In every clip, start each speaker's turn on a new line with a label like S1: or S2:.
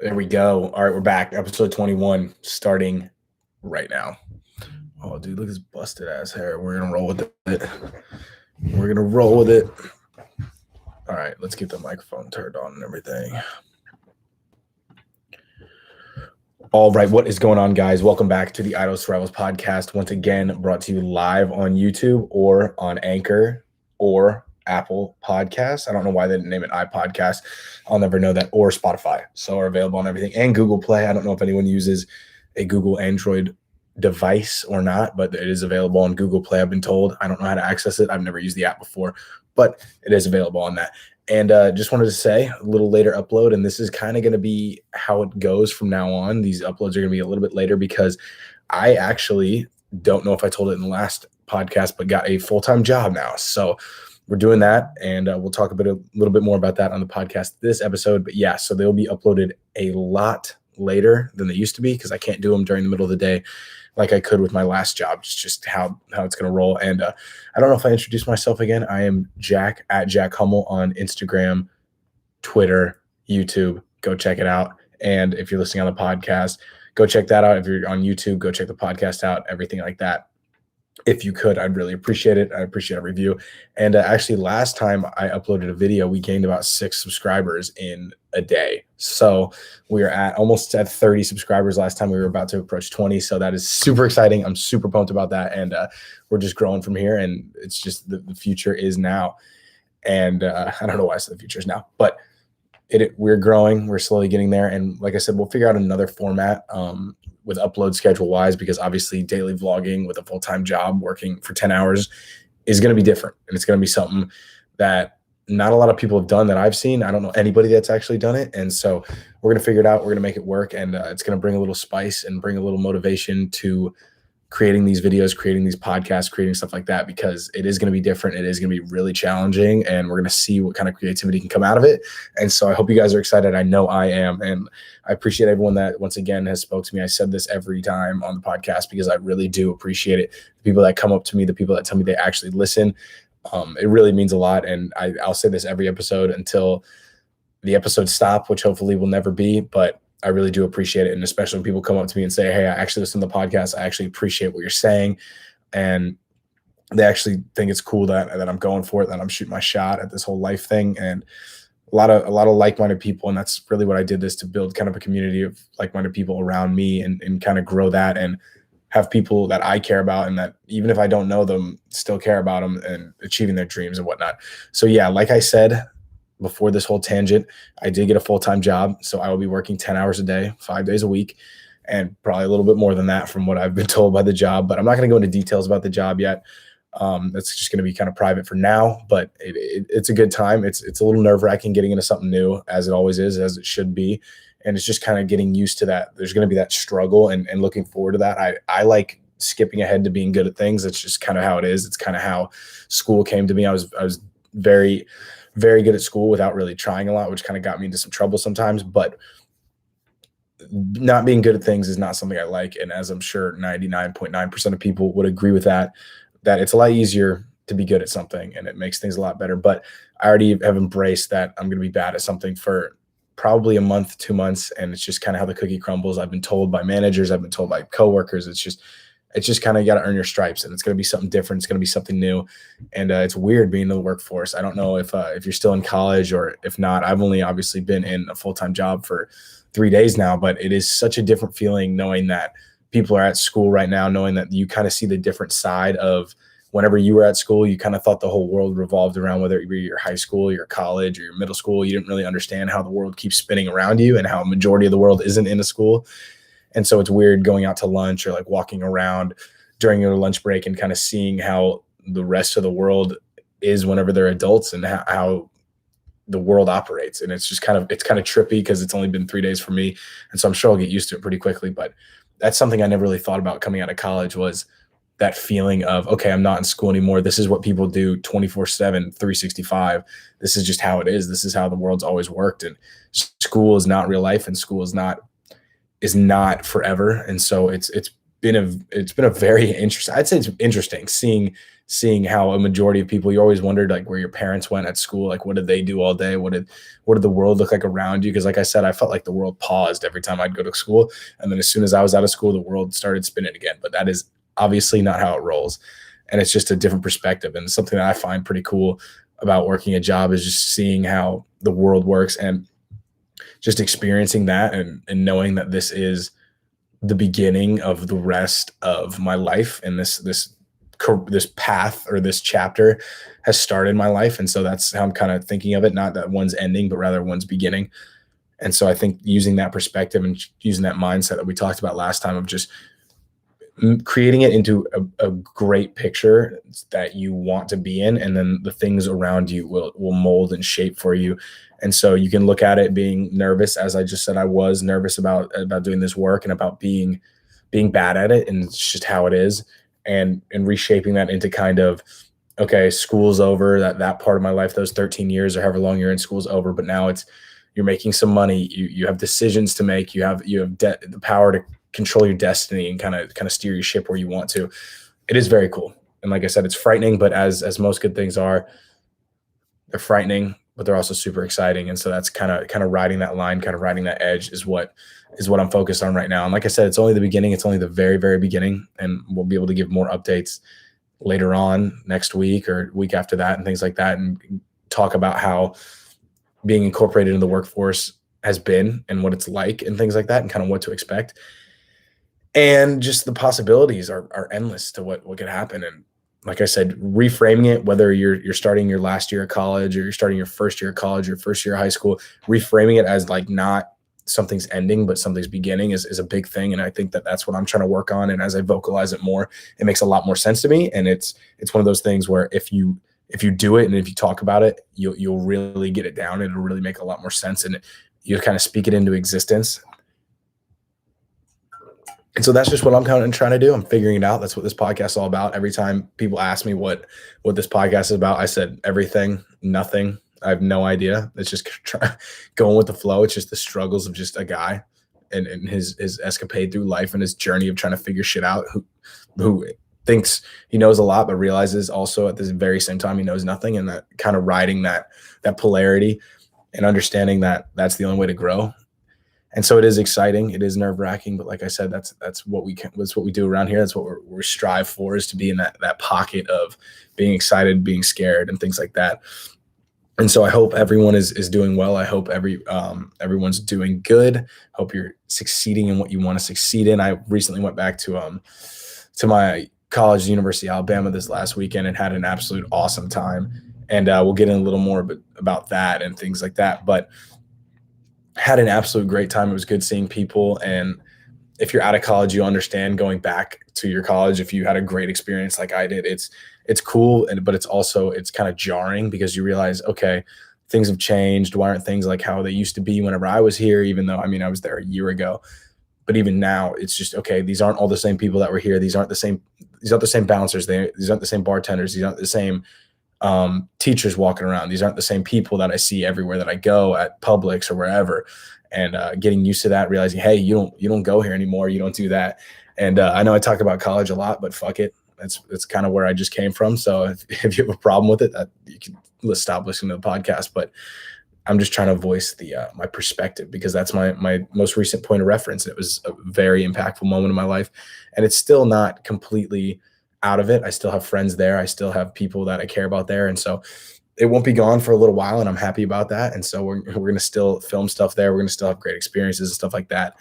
S1: There we go. All right, we're back. Episode 21 starting right now. Oh, dude, look at this busted ass hair. We're going to roll with it. We're going to roll with it. All right, let's get the microphone turned on and everything. All right, what is going on, guys? Welcome back to the Idle Survivals podcast. Once again, brought to you live on YouTube or on Anchor or Apple Podcasts. I don't know why they didn't name it iPodcast. I'll never know that. Or Spotify. So are available on everything. And Google Play. I don't know if anyone uses a Google Android device or not, but it is available on Google Play, I've been told. I don't know how to access it. I've never used the app before, but it is available on that. And just wanted to say a little later upload, and this is kind of going to be how it goes from now on. These uploads are going to be a little bit later because I actually don't know if I told it in the last podcast, but got a full-time job now. So we're doing that, and we'll talk a little bit more about that on the podcast this episode. But yeah, so they'll be uploaded a lot later than they used to be because I can't do them during the middle of the day like I could with my last job. It's just how it's going to roll. And I don't know if I introduced myself again. I am Jack at Jack Hummel on Instagram, Twitter, YouTube. Go check it out. And if you're listening on the podcast, go check that out. If you're on YouTube, go check the podcast out, everything like that. If you could, I'd really appreciate it. I appreciate a review. And actually, last time I uploaded a video, we gained about 6 subscribers in a day. So we are almost at 30 subscribers last time. We were about to approach 20. So that is super exciting. I'm super pumped about that. And we're just growing from here. And it's just the future is now. And I don't know why I said the future is now, but we're growing. We're slowly getting there. And like I said, we'll figure out another format with upload schedule wise, because obviously daily vlogging with a full-time job working for 10 hours is going to be different. And it's going to be something that not a lot of people have done that I've seen. I don't know anybody that's actually done it. And so we're going to figure it out. We're going to make it work. And it's going to bring a little spice and bring a little motivation to creating these videos, creating these podcasts, creating stuff like that, because it is going to be different. It is going to be really challenging, and we're going to see what kind of creativity can come out of it. And so I hope you guys are excited. I know I am. And I appreciate everyone that once again has spoke to me. I said this every time on the podcast because I really do appreciate it. The people that come up to me, the people that tell me they actually listen, it really means a lot. And I'll say this every episode until the episodes stop, which hopefully will never be, but I really do appreciate it. And especially when people come up to me and say, hey, I actually listen to the podcast. I actually appreciate what you're saying. And they actually think it's cool that I'm going for it, that I'm shooting my shot at this whole life thing. And a lot of like-minded people. And that's really what I did this to build kind of a community of like-minded people around me and kind of grow that and have people that I care about and that even if I don't know them, still care about them and achieving their dreams and whatnot. So yeah, like I said, before this whole tangent, I did get a full-time job. So I will be working 10 hours a day, 5 days a week, and probably a little bit more than that from what I've been told by the job. But I'm not going to go into details about the job yet. That's just going to be kind of private for now, but it's a good time. It's a little nerve-wracking getting into something new, as it always is, as it should be. And it's just kind of getting used to that. There's going to be that struggle and looking forward to that. I like skipping ahead to being good at things. It's just kind of how it is. It's kind of how school came to me. I was very, very good at school without really trying a lot, which kind of got me into some trouble sometimes. But not being good at things is not something I like. And as I'm sure 99.9% of people would agree with that it's a lot easier to be good at something and it makes things a lot better. But I already have embraced that I'm going to be bad at something for probably a month, 2 months. And it's just kind of how the cookie crumbles. I've been told by managers, I've been told by coworkers, it's just kind of, you got to earn your stripes, and it's going to be something different. It's going to be something new. And it's weird being in the workforce. I don't know if you're still in college or if not. I've only obviously been in a full-time job for 3 days now, but it is such a different feeling knowing that people are at school right now, knowing that you kind of see the different side of whenever you were at school, you kind of thought the whole world revolved around whether it be your high school, your college, or your middle school. You didn't really understand how the world keeps spinning around you and how a majority of the world isn't in a school. And so it's weird going out to lunch or like walking around during your lunch break and kind of seeing how the rest of the world is whenever they're adults and how the world operates. And it's kind of trippy because it's only been 3 days for me. And so I'm sure I'll get used to it pretty quickly. But that's something I never really thought about coming out of college, was that feeling of, okay, I'm not in school anymore. This is what people do 24/7, 365. This is just how it is. This is how the world's always worked. And school is not real life, and school is not forever. And so it's been a very interesting, I'd say it's interesting seeing seeing how a majority of people, you always wondered like where your parents went at school, like what did they do all day, what did the world look like around you? Because like I said, I felt like the world paused every time I'd go to school, and then as soon as I was out of school, the world started spinning again. But that is obviously not how it rolls, and it's just a different perspective, and something that I find pretty cool about working a job is just seeing how the world works and just experiencing that, and knowing that this is the beginning of the rest of my life, and this path or this chapter has started my life. And so that's how I'm kind of thinking of it, not that one's ending, but rather one's beginning. And so I think using that perspective and using that mindset that we talked about last time of just creating it into a great picture that you want to be in, and then the things around you will mold and shape for you. And so you can look at it being nervous, as I just said. I was nervous about doing this work and about being bad at it, and it's just how it is, and reshaping that into kind of, okay, school's over, that part of my life, those 13 years or however long you're in school's over, but now you're making some money, you have decisions to make, you have the power to control your destiny and kind of steer your ship where you want to. It is very cool. And like I said, it's frightening, but as most good things are, they're frightening, but they're also super exciting. And so that's kind of riding that line, kind of riding that edge is what I'm focused on right now. And like I said, it's only the beginning. It's only the very, very beginning. And we'll be able to give more updates later on next week or week after that and things like that, and talk about how being incorporated in the workforce has been and what it's like and things like that, and kind of what to expect. And just the possibilities are endless to what could happen. And like I said, reframing it, whether you're starting your last year of college or you're starting your first year of college or first year of high school, reframing it as like not something's ending, but something's beginning is a big thing. And I think that's what I'm trying to work on. And as I vocalize it more, it makes a lot more sense to me. And it's one of those things where if you do it and if you talk about it, you'll really get it down, and it'll really make a lot more sense, and you kind of speak it into existence. And so that's just what I'm kind of trying to do. I'm figuring it out. That's what this podcast is all about. Every time people ask me what this podcast is about, I said everything, nothing. I have no idea. It's just going with the flow. It's just the struggles of just a guy and his escapade through life and his journey of trying to figure shit out, who thinks he knows a lot, but realizes also at the very same time he knows nothing, and that kind of riding that polarity and understanding that that's the only way to grow. And so it is exciting. It is nerve-wracking, but like I said, that's what we do around here. That's what we strive for, is to be in that pocket of being excited, being scared, and things like that. And so I hope everyone is doing well. I hope everyone's doing good. Hope you're succeeding in what you want to succeed in. I recently went back to my college, University of Alabama, this last weekend, and had an absolute awesome time. And we'll get in a little more about that and things like that. But had an absolute great time. It was good seeing people. And if you're out of college, you understand going back to your college. If you had a great experience like I did, it's cool. But it's kind of jarring, because you realize, okay, things have changed. Why aren't things like how they used to be whenever I was here? Even though, I was there a year ago, but even now it's just, okay, these aren't all the same people that were here. These aren't the same bouncers. These aren't the same bartenders. These aren't the same teachers walking around. These aren't the same people that I see everywhere that I go, at Publix or wherever. And getting used to that, realizing, hey, you don't go here anymore. You don't do that. And I know I talk about college a lot, but fuck it. It's kind of where I just came from. So if you have a problem with it, you can stop listening to the podcast. But I'm just trying to voice my perspective, because that's my most recent point of reference. It was a very impactful moment in my life, and it's still not completely out of it. I still have friends there. I still have people that I care about there. And so it won't be gone for a little while, and I'm happy about that. And so we're going to still film stuff there. We're going to still have great experiences and stuff like that.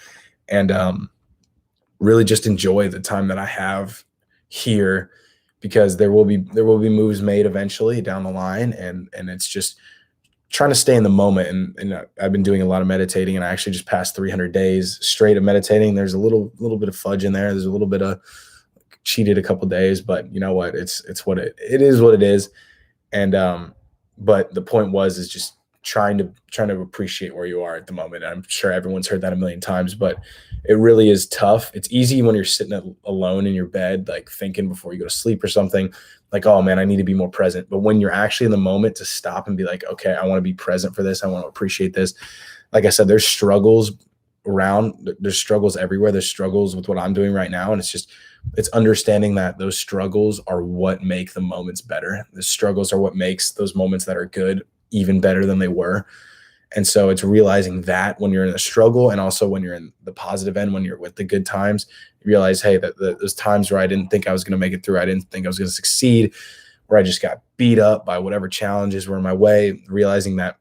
S1: And really just enjoy the time that I have here, because there will be moves made eventually down the line. And it's just trying to stay in the moment. And I've been doing a lot of meditating, and I actually just passed 300 days straight of meditating. There's a little bit of fudge in there. There's a little bit of cheated a couple days, but you know what? It's what it is what it is. And but the point is just trying to appreciate where you are at the moment. I'm sure everyone's heard that a million times, but it really is tough. It's easy when you're sitting alone in your bed, like thinking before you go to sleep or something, like, oh man, I need to be more present. But when you're actually in the moment, to stop and be like, okay, I want to be present for this. I want to appreciate this. Like I said, there's struggles around. There's struggles everywhere. There's struggles with what I'm doing right now. And it's understanding that those struggles are what make the moments better. The struggles are what makes those moments that are good even better than they were. And so it's realizing that when you're in the struggle, and also when you're in the positive end, when you're with the good times, you realize, hey, that those times where I didn't think I was going to make it through, I didn't think I was going to succeed, where I just got beat up by whatever challenges were in my way, realizing that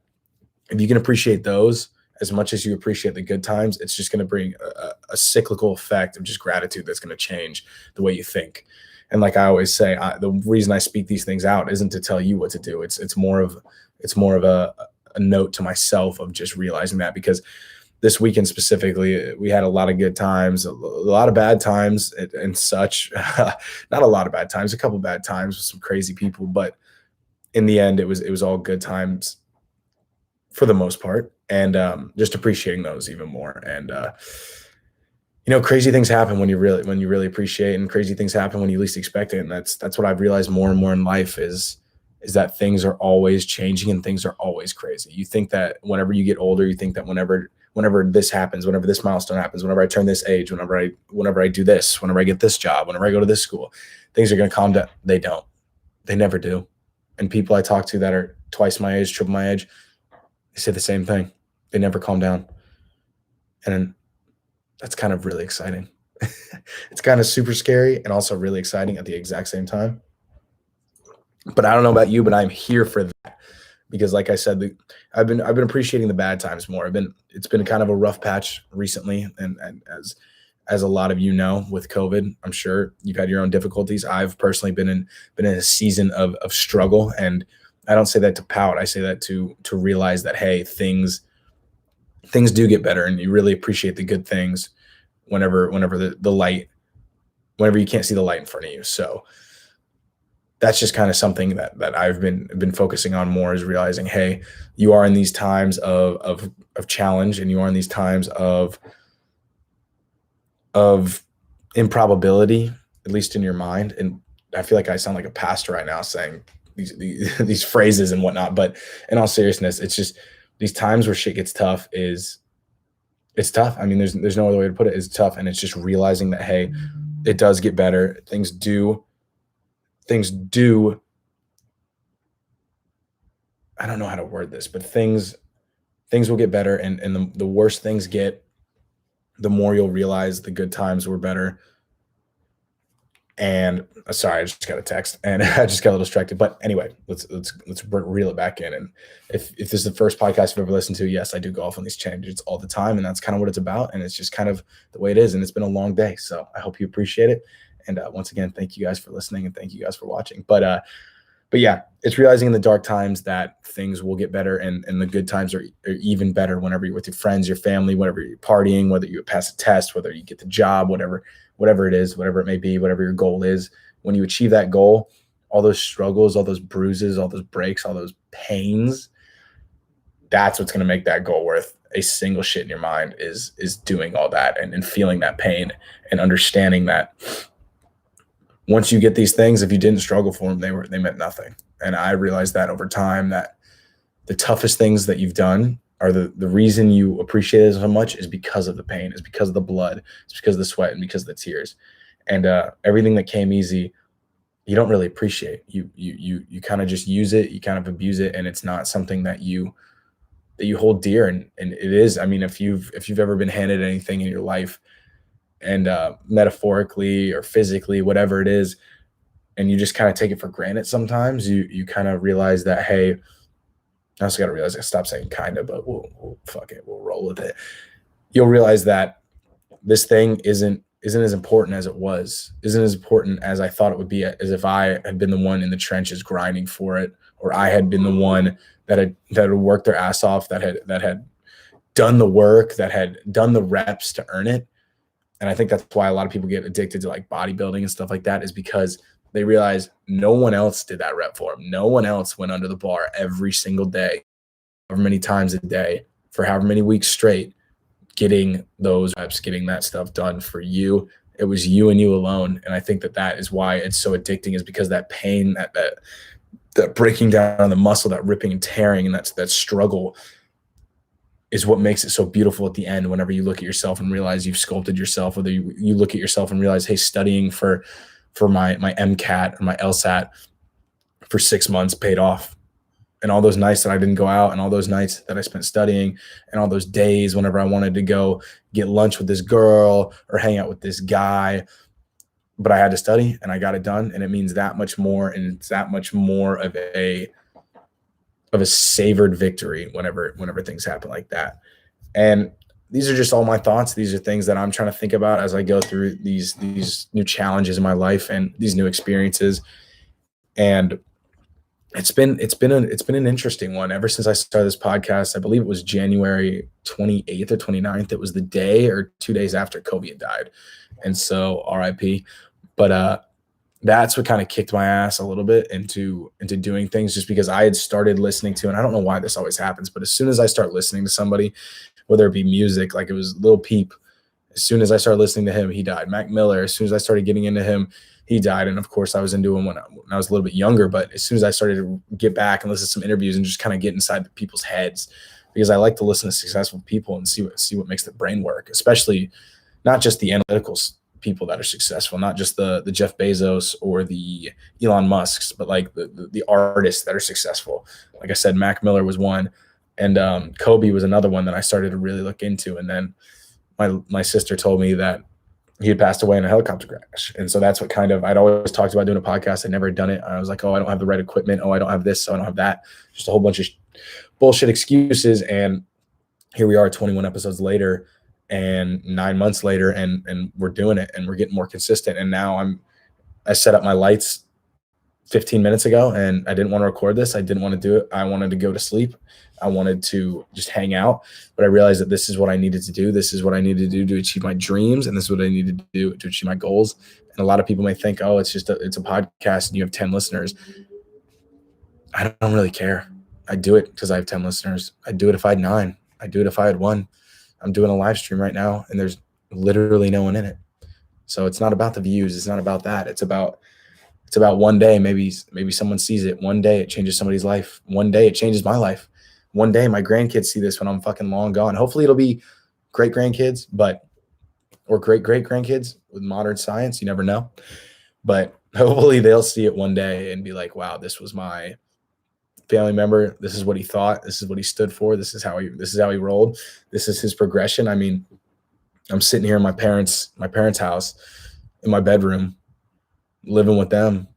S1: if you can appreciate those as much as you appreciate the good times, it's just going to bring a cyclical effect of just gratitude that's going to change the way you think. And like I always say, the reason I speak these things out isn't to tell you what to do. It's more of a note to myself of just realizing that, because this weekend specifically, we had a lot of good times, a lot of bad times and such. Not a lot of bad times, a couple bad times with some crazy people, but in the end, it was all good times for the most part, and just appreciating those even more. And crazy things happen when you really appreciate, and crazy things happen when you least expect it. And that's what I've realized more and more in life is that things are always changing and things are always crazy. You think that whenever you get older, you think that whenever this happens, whenever this milestone happens, whenever I turn this age, whenever I do this, whenever I get this job, whenever I go to this school, things are going to calm down. They don't. They never do. And people I talk to that are twice my age, triple my age, they say the same thing. They never calm down. And that's kind of really exciting. It's kind of super scary and also really exciting at the exact same time. But I don't know about you, but I'm here for that, because like I said, I've been appreciating the bad times more. It's been kind of a rough patch recently, and as a lot of you know, with COVID, I'm sure you've had your own difficulties. I've personally been in a season of struggle, and I don't say that to pout. I say that to realize that, hey, things do get better, and you really appreciate the good things whenever the light, whenever you can't see the light in front of you. So that's just kind of something that I've been focusing on more, is realizing, hey, you are in these times of challenge, and you are in these times of improbability, at least in your mind. And I feel like I sound like a pastor right now saying these phrases and whatnot, but in all seriousness, it's just these times where shit gets tough it's tough. I mean, there's no other way to put it. It's tough. And it's just realizing that, hey, it does get better. Things do, I don't know how to word this, but things will get better. And the worse things get, the more you'll realize the good times were better. And sorry, I just got a text and I just got a little distracted. But anyway, let's reel it back in. And if this is the first podcast you've ever listened to, yes, I do go off on these tangents all the time, and that's kind of what it's about. And it's just kind of the way it is. And it's been a long day, so I hope you appreciate it. And once again, thank you guys for listening, and thank you guys for watching. But yeah, it's realizing in the dark times that things will get better, and the good times are even better whenever you're with your friends, your family, whenever you're partying, whether you pass a test, whether you get the job, whatever it is, whatever it may be, whatever your goal is. When you achieve that goal, all those struggles, all those bruises, all those breaks, all those pains, that's what's going to make that goal worth a single shit in your mind, is doing all that and feeling that pain and understanding that once you get these things, if you didn't struggle for them, they meant nothing. And I realized that over time, that the toughest things that you've done are the reason you appreciate it so much is because of the pain, is because of the blood, it's because of the sweat, and because of the tears. And everything that came easy, you don't really appreciate. You kind of just use it, you kind of abuse it, and it's not something that you hold dear. And it is, I mean, if you've ever been handed anything in your life, and metaphorically or physically, whatever it is, and you just kind of take it for granted sometimes, you kind of realize that, hey, I also got to realize I stopped saying kind of, but we'll fuck it, we'll roll with it. You'll realize that this thing isn't as important as it was, isn't as important as I thought it would be, as if I had been the one in the trenches grinding for it, or I had been the one that had worked their ass off, that had done the work, that had done the reps to earn it. And I think that's why a lot of people get addicted to like bodybuilding and stuff like that, is because they realize no one else did that rep for them. No one else went under the bar every single day, however many times a day, for however many weeks straight, getting those reps, getting that stuff done for you. It was you and you alone. And I think that is why it's so addicting, is because that pain, that breaking down the muscle, that ripping and tearing, and that struggle, is what makes it so beautiful at the end. Whenever you look at yourself and realize you've sculpted yourself, whether you look at yourself and realize, hey, studying for my MCAT or my LSAT for 6 months paid off. And all those nights that I didn't go out, and all those nights that I spent studying, and all those days whenever I wanted to go get lunch with this girl or hang out with this guy, but I had to study and I got it done. And it means that much more. And it's that much more of a savored victory whenever things happen like that. And these are just all my thoughts. These are things that I'm trying to think about as I go through these new challenges in my life and these new experiences. And it's been an interesting one ever since I started this podcast. I believe it was January 28th or 29th. It was the day or 2 days after Kobe had died. And so RIP. But that's what kind of kicked my ass a little bit into doing things, just because I had started listening to, and I don't know why this always happens, but as soon as I start listening to somebody, whether it be music, like it was Lil Peep, as soon as I started listening to him, he died. Mac Miller, as soon as I started getting into him, he died. And of course I was into him when I was a little bit younger, but as soon as I started to get back and listen to some interviews and just kind of get inside the people's heads, because I like to listen to successful people and see what makes their brain work, especially not just the analytical people that are successful, not just the Jeff Bezos or the Elon Musks, but like the artists that are successful. Like I said, Mac Miller was one, and Kobe was another one that I started to really look into. And then my sister told me that he had passed away in a helicopter crash. And so that's what I'd always talked about doing a podcast. I'd never done it. I was like, oh, I don't have the right equipment. Oh, I don't have this. So I don't have that. Just a whole bunch of bullshit excuses. And here we are 21 episodes later and 9 months later, and we're doing it and we're getting more consistent. And now I set up my lights 15 minutes ago, and I didn't want to record this. I didn't want to do it. I wanted to go to sleep. I wanted to just hang out, but I realized that this is what I needed to do. This is what I needed to do to achieve my dreams. And this is what I needed to do to achieve my goals. And a lot of people may think, oh, it's a podcast and you have 10 listeners. I don't really care. I do it because I have 10 listeners. I'd do it if I had 9. I'd do it if I had 1. I'm doing a live stream right now and there's literally no one in it. So it's not about the views. It's not about that. It's about one day, maybe someone sees it. One day it changes somebody's life. One day it changes my life. One day my grandkids see this when I'm fucking long gone. Hopefully it'll be great grandkids, or great grandkids with modern science. You never know. But hopefully they'll see it one day and be like, wow, this was my family member. This is what he thought. This is what he stood for. This is how he rolled. This is his progression. I mean, I'm sitting here in my parents' house in my bedroom, living with them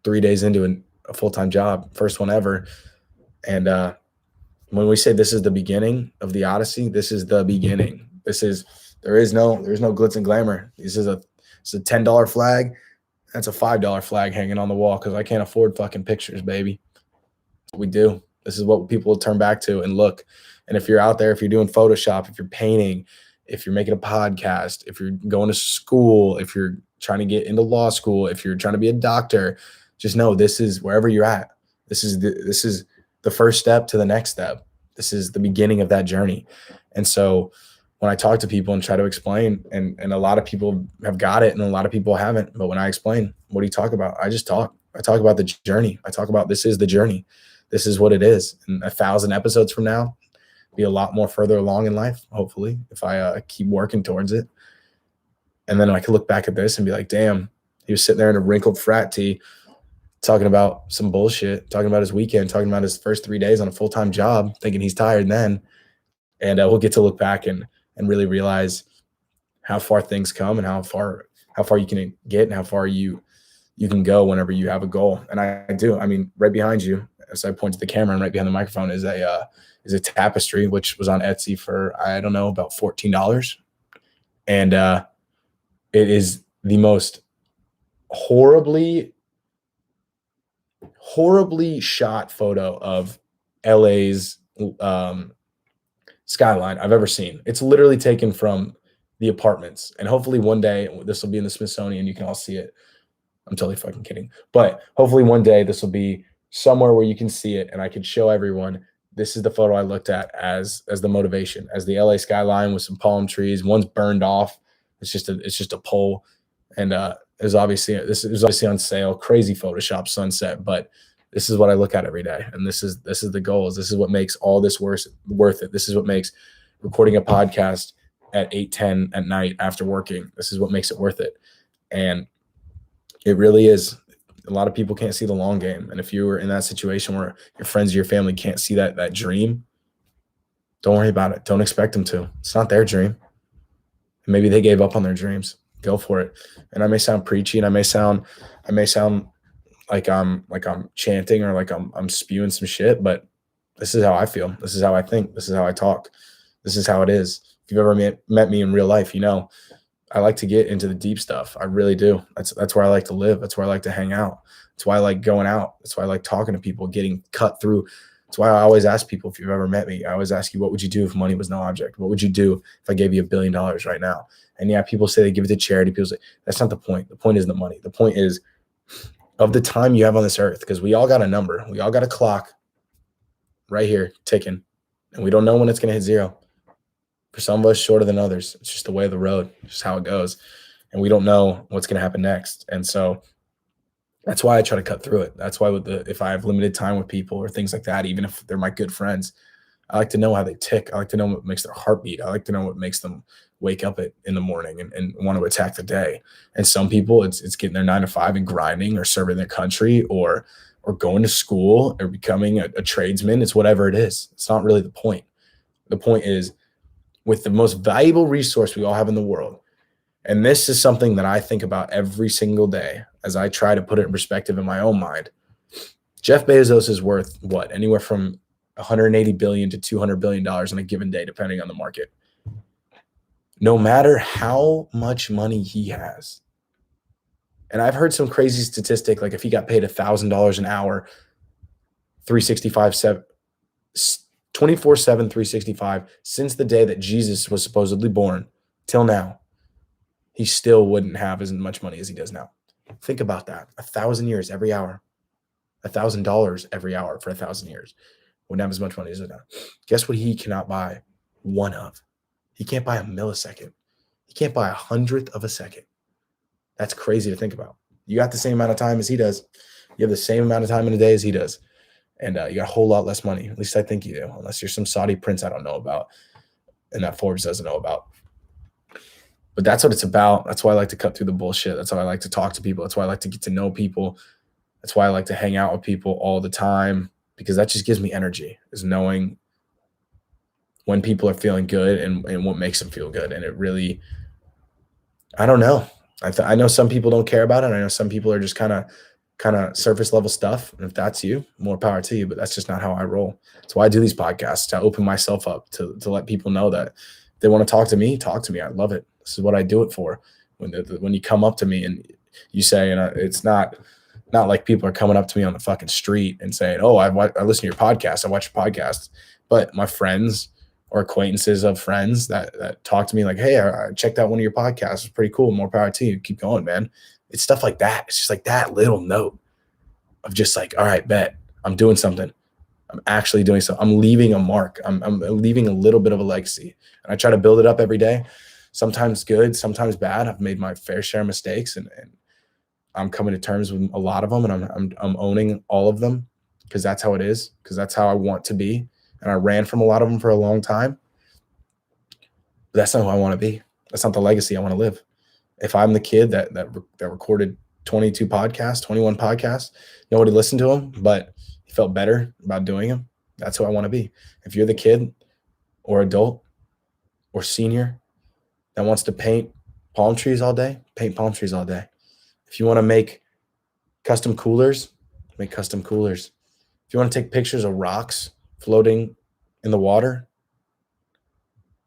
S1: 3 days into a full-time job, first one ever. And when we say this is the beginning of the Odyssey, this is the beginning. There's no glitz and glamour. It's a $10 flag. That's a $5 flag hanging on the wall because I can't afford fucking pictures, baby. That's what we do. This is what people will turn back to and look. And if you're out there, if you're doing Photoshop, if you're painting, if you're making a podcast, if you're going to school, if you're trying to get into law school, if you're trying to be a doctor, just know this is wherever you're at. This is the first step to the next step. This is the beginning of that journey. And so when I talk to people and try to explain, and a lot of people have got it and a lot of people haven't, but when I explain, what do you talk about? I just talk. I talk about the journey. I talk about this is the journey. This is what it is. And 1,000 episodes from now, be a lot more further along in life, hopefully, if I keep working towards it. And then I can look back at this and be like, damn, he was sitting there in a wrinkled frat tee talking about some bullshit, talking about his weekend, talking about his first 3 days on a full-time job, thinking he's tired then. And we'll get to look back and really realize how far things come and how far you can get and how far you can go whenever you have a goal. And I do. I mean, right behind you, as I point to the camera and right behind the microphone is a tapestry, which was on Etsy for, I don't know, about $14. And it is the most horribly shot photo of LA's skyline I've ever seen. It's literally taken from the apartments. And hopefully one day this will be in the Smithsonian. You can all see it. I'm totally fucking kidding. But hopefully one day this will be somewhere where you can see it and I can show everyone this is the photo I looked at as the motivation, as the LA skyline with some palm trees. One's burned off. It's just a pole. And this is obviously on sale. Crazy Photoshop sunset, but this is what I look at every day. And this is the goals. This is what makes all this worth it. This is what makes recording a podcast at 8:10 at night after working. This is what makes it worth it. And it really is. A lot of people can't see the long game. And if you were in that situation where your friends or your family can't see that dream, don't worry about it. Don't expect them to. It's not their dream. Maybe they gave up on their dreams. Go for it. And I may sound preachy, and I may sound like I'm chanting or like I'm spewing some shit, but this is how I feel. This is how I think. This is how I talk. This is how it is. If you've ever met me in real life, you know I like to get into the deep stuff. I really do. That's where I like to live. That's where I like to hang out. That's why I like going out. That's why I like talking to people, getting cut through. That's why I always ask people, if you've ever met me, I always ask you, what would you do if money was no object? What would you do if I gave you $1 billion right now? And yeah, people say they give it to charity. People say that's not the point. The point isn't the money. The point is of the time you have on this earth, because we all got a number. We all got a clock right here ticking, and we don't know when it's going to hit zero. For some of us, shorter than others. It's just the way of the road, just how it goes. And we don't know what's going to happen next. And so that's why I try to cut through it. That's why if I have limited time with people or things like that, even if they're my good friends, I like to know how they tick. I like to know what makes their heart beat. I like to know what makes them wake up in the morning and want to attack the day. And some people, it's getting their 9 to 5 and grinding or serving their country or going to school or becoming a tradesman. It's whatever it is. It's not really the point. The point is, with the most valuable resource we all have in the world. And this is something that I think about every single day as I try to put it in perspective in my own mind. Jeff Bezos is worth what? Anywhere from $180 billion to $200 billion on a given day, depending on the market. No matter how much money he has. And I've heard some crazy statistic, like if he got paid $1,000 an hour, 24/7, 365, since the day that Jesus was supposedly born till now, he still wouldn't have as much money as he does now. Think about that. 1,000 years every hour. $1,000 every hour for 1,000 years. Wouldn't have as much money as he does now. Guess what he cannot buy one of? He can't buy a millisecond. He can't buy 100th of a second. That's crazy to think about. You got the same amount of time as he does. You have the same amount of time in a day as he does. And you got a whole lot less money. At least I think you do, unless you're some Saudi prince I don't know about and that Forbes doesn't know about. But that's what it's about. That's why I like to cut through the bullshit. That's why I like to talk to people. That's why I like to get to know people. That's why I like to hang out with people all the time, because that just gives me energy, is knowing when people are feeling good and what makes them feel good. And it really, I don't know. I know some people don't care about it. I know some people are just kind of surface level stuff. And if that's you, more power to you. But that's just not how I roll. That's why I do these podcasts, to open myself up, to let people know that if they want to talk to me, talk to me. I love it. This is what I do it for. When you come up to me and you say, and it's not like people are coming up to me on the fucking street and saying, oh, I listen to your podcast. I watch your podcast. But my friends or acquaintances of friends that talk to me like, hey, I checked out one of your podcasts. It's pretty cool. More power to you. Keep going, man. It's stuff like that. It's just like that little note of just like, all right, bet I'm doing something. I'm actually doing something. I'm leaving a mark. I'm leaving a little bit of a legacy. And I try to build it up every day. Sometimes good, sometimes bad. I've made my fair share of mistakes, and I'm coming to terms with a lot of them, and I'm owning all of them, because that's how it is, because that's how I want to be. And I ran from a lot of them for a long time. But that's not who I want to be. That's not the legacy I want to live. If I'm the kid that recorded 22 podcasts, 21 podcasts, nobody listened to them, but he felt better about doing them, that's who I want to be. If you're the kid or adult or senior that wants to paint palm trees all day, paint palm trees all day. If you want to make custom coolers, make custom coolers. If you want to take pictures of rocks floating in the water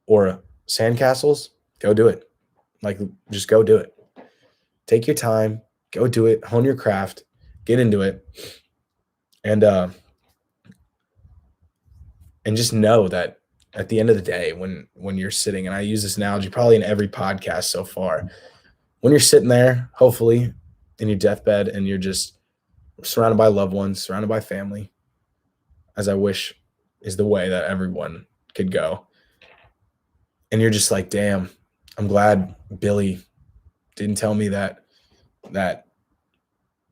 S1: or sandcastles, go do it. Like, just go do it. Take your time, go do it, hone your craft, get into it. And just know that at the end of the day, when you're sitting, and I use this analogy probably in every podcast so far, when you're sitting there, hopefully in your deathbed, and you're just surrounded by loved ones, surrounded by family, as I wish is the way that everyone could go. And you're just like, damn, I'm glad Billy didn't tell me that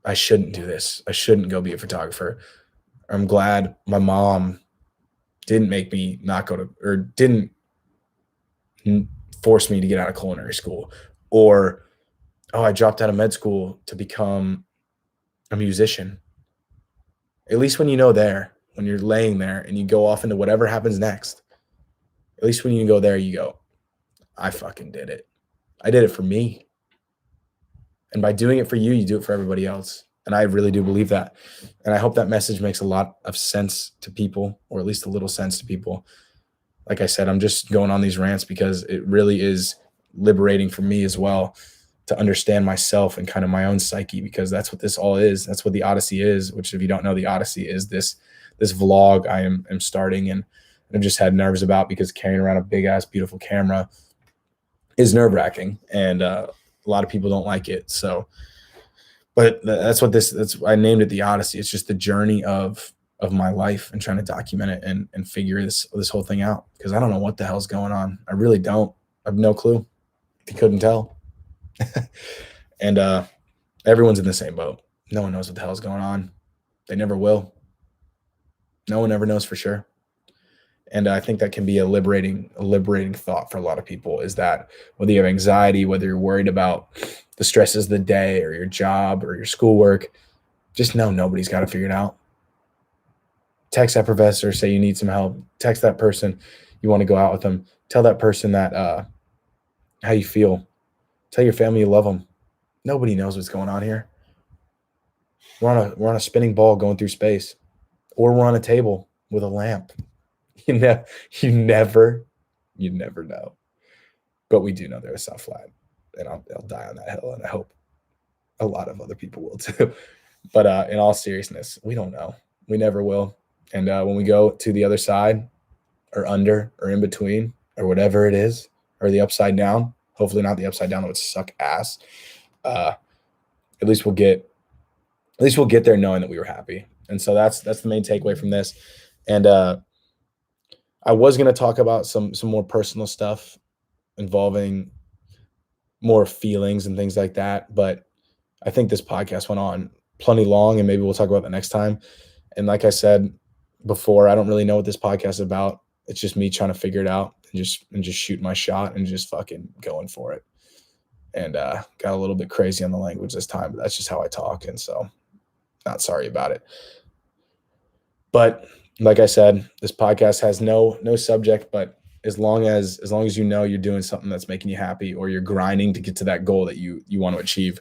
S1: I shouldn't do this. I shouldn't go be a photographer. I'm glad my mom didn't make me not go to, or didn't forced me to get out of culinary school, or, oh, I dropped out of med school to become a musician. At least when when you're laying there and you go off into whatever happens next, at least when you go there, you go, I fucking did it. I did it for me. And by doing it for you, you do it for everybody else. And I really do believe that. And I hope that message makes a lot of sense to people, or at least a little sense to people. Like I said, I'm just going on these rants because it really is liberating for me as well to understand myself and kind of my own psyche, because that's what this all is. That's what the Odyssey is, which, if you don't know, the Odyssey is this vlog I am starting, and I've just had nerves about, because carrying around a big ass beautiful camera is nerve-wracking, and a lot of people don't like it. So, but that's I named it the Odyssey. It's just the journey of my life and trying to document it and figure this whole thing out, because I don't know what the hell's going on. I really don't. I have no clue. If you couldn't tell. And everyone's in the same boat. No one knows what the hell's going on. They never will. No one ever knows for sure. And I think that can be a liberating thought for a lot of people, is that whether you have anxiety, whether you're worried about the stresses of the day or your job or your schoolwork, just know nobody's got to figure it out. Text that professor, say you need some help. Text that person you want to go out with them. Tell that person that how you feel. Tell your family you love them. Nobody knows what's going on here. We're on a spinning ball going through space, or we're on a table with a lamp. You never know. But we do know there's not flat, and I'll die on that hill, and I hope a lot of other people will too. But in all seriousness, we don't know. We never will. And when we go to the other side, or under, or in between, or whatever it is, or the upside down, hopefully not the upside down, that would suck ass. At least we'll get there knowing that we were happy. And so that's the main takeaway from this. And I was going to talk about some more personal stuff involving more feelings and things like that, but I think this podcast went on plenty long, and maybe we'll talk about that next time. And like I said before, I don't really know what this podcast is about. It's just me trying to figure it out and just shoot my shot and just fucking going for it. And got a little bit crazy on the language this time, but that's just how I talk. And so not sorry about it. But like I said, this podcast has no subject, but as long as you know you're doing something that's making you happy, or you're grinding to get to that goal that you want to achieve,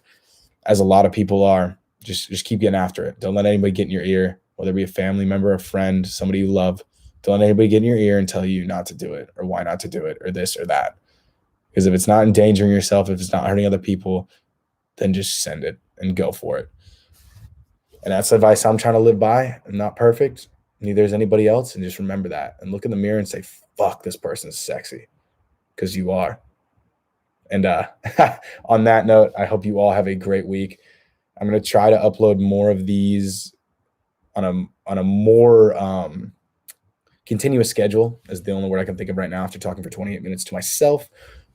S1: as a lot of people are, just keep getting after it. Don't let anybody get in your ear, whether it be a family member, a friend, somebody you love. Don't let anybody get in your ear and tell you not to do it, or why not to do it, or this or that. Because if it's not endangering yourself, if it's not hurting other people, then just send it and go for it. And that's the advice I'm trying to live by. I'm not perfect. Neither is anybody else. And just remember that. And look in the mirror and say, fuck, this person's sexy. Because you are. And on that note, I hope you all have a great week. I'm going to try to upload more of these on a more continuous schedule, is the only word I can think of right now after talking for 28 minutes to myself.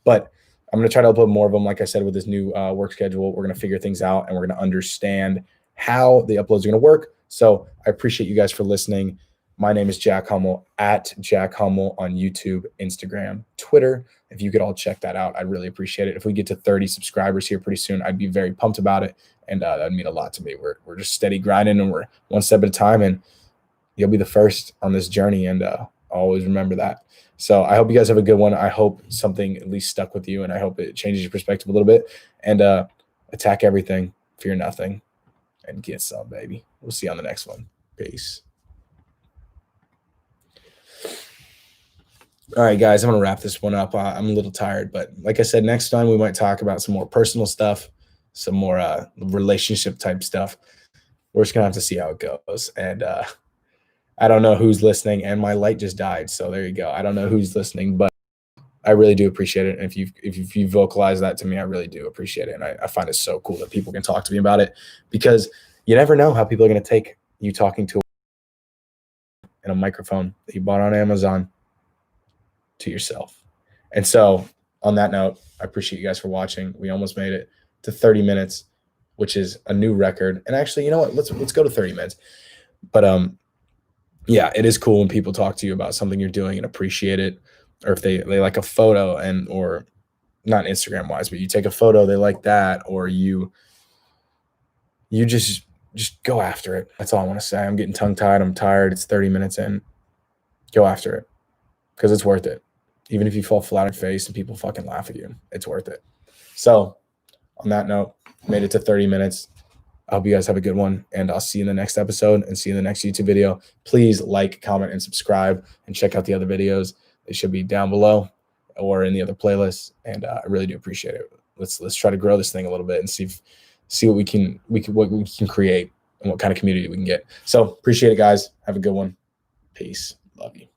S1: But I'm going to try to upload more of them. Like I said, with this new work schedule, we're going to figure things out, and we're going to understand how the uploads are going to work. So I appreciate you guys for listening. My name is Jack Hummel, at Jack Hummel on YouTube, Instagram, Twitter. If you could all check that out, I'd really appreciate it. If we get to 30 subscribers here pretty soon, I'd be very pumped about it. And that'd mean a lot to me. We're just steady grinding, and we're one step at a time, and you'll be the first on this journey. And always remember that. So I hope you guys have a good one. I hope something at least stuck with you, and I hope it changes your perspective a little bit. And attack everything, fear nothing, and get some, baby. We'll see you on the next one. Peace. All right, guys, I'm going to wrap this one up. I'm a little tired, but like I said, next time we might talk about some more personal stuff, some more relationship type stuff. We're just going to have to see how it goes. And I don't know who's listening, and my light just died. So there you go. I don't know who's listening, but I really do appreciate it. And if you vocalize that to me, I really do appreciate it. And I find it so cool that people can talk to me about it, because you never know how people are going to take you talking to a microphone that you bought on Amazon to yourself. And so on that note, I appreciate you guys for watching. We almost made it to 30 minutes, which is a new record. And actually, you know what? Let's go to 30 minutes. But yeah, it is cool when people talk to you about something you're doing and appreciate it. or if they like a photo and or not Instagram wise, but you take a photo, they like that, or you just go after it. That's all I want to say. I'm getting tongue tied. I'm tired. It's 30 minutes in. Go after it because it's worth it. Even if you fall flat on your face and people fucking laugh at you, it's worth it. So on that note, made it to 30 minutes. I hope you guys have a good one, and I'll see you in the next episode and see you in the next YouTube video. Please like, comment, and subscribe, and check out the other videos. They should be down below or in the other playlists, and I really do appreciate it. Let's try to grow this thing a little bit and see what we can create and what kind of community we can get. So appreciate it, guys. Have a good one. Peace. Love you.